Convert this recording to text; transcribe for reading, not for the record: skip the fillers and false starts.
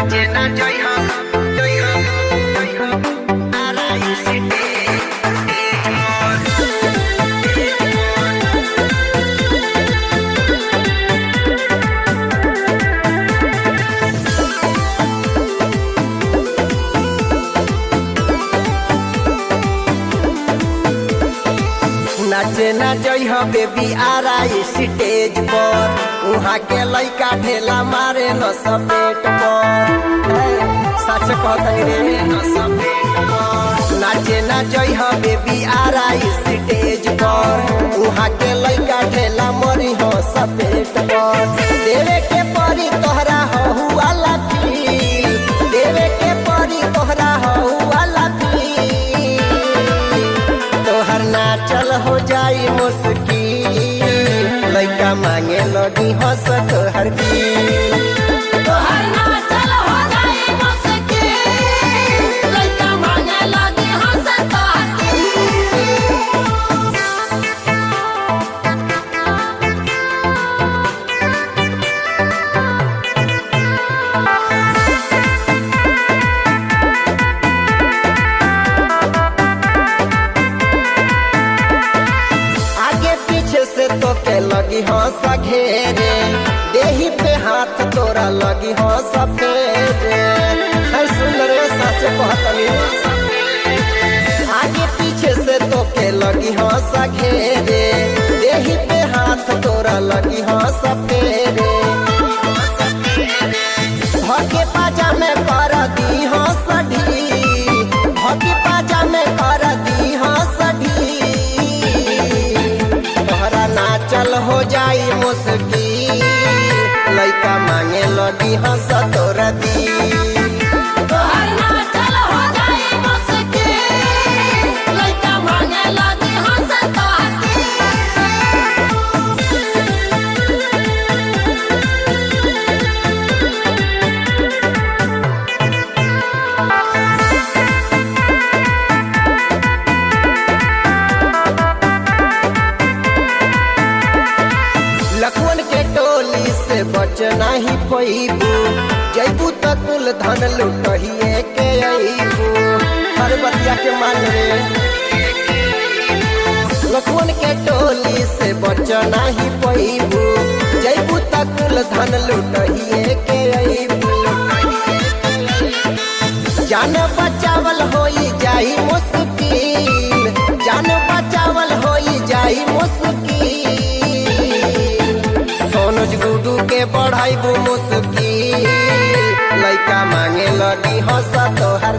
नाचे ना जय हो आराई सिटी नाचे ना जई हो बेबी आराई स्टेज पर उहाँ के लइका ढेला मारे न सपेट पर सच कहतनी रे न सपेट पर नाचे ना जई हो बेबी आराई स्टेज पर उहाँ के लइका ढेला मरी हो सपेट पर देवे के परी तोहरा हो वाला फील देवे के परी तोहरा हो वाला फील तोहर नाचल हो जाई मुस्किल लइका मांगे लगी हंस तोहर दिल तोहर नाचल हो जाई मुस्किल लइका मांगे लगी हंस तोहर आगे पीछे से तो के लगी हंस घेरे देही पे हाथ तोरा लगी हंस फेरे है सुंदर सच कहतनी आगे पीछे से तो के लगी हंस घेरे देही पे हाथ तोरा लगी हंस फेरे भके पाजा में कर दी हंस ढील भके पाजा में कर दी हंस ढील तोहरा नाचल हो जाई मुस्किल लइका मांगे लगी हंस तोरा दिल तोहर नाचल हो जाई मुस्किल लइका मांगे लगी हंस तोहर लखवन के टोली से बचना ही पैबू जैबू त कुल धन लुटहिए के अबू हर बतिया के मान रे लखवन के टोली से बचना ही पैबू जैबू त कुल धन लुटहिए के अबू जान बचावल होई जाई मुश्किल जान बचावल होई जाई मुश्किल सोनुज गुडू के बढ़ाई मुश्किल लइका मांगे लगी हंस तोहर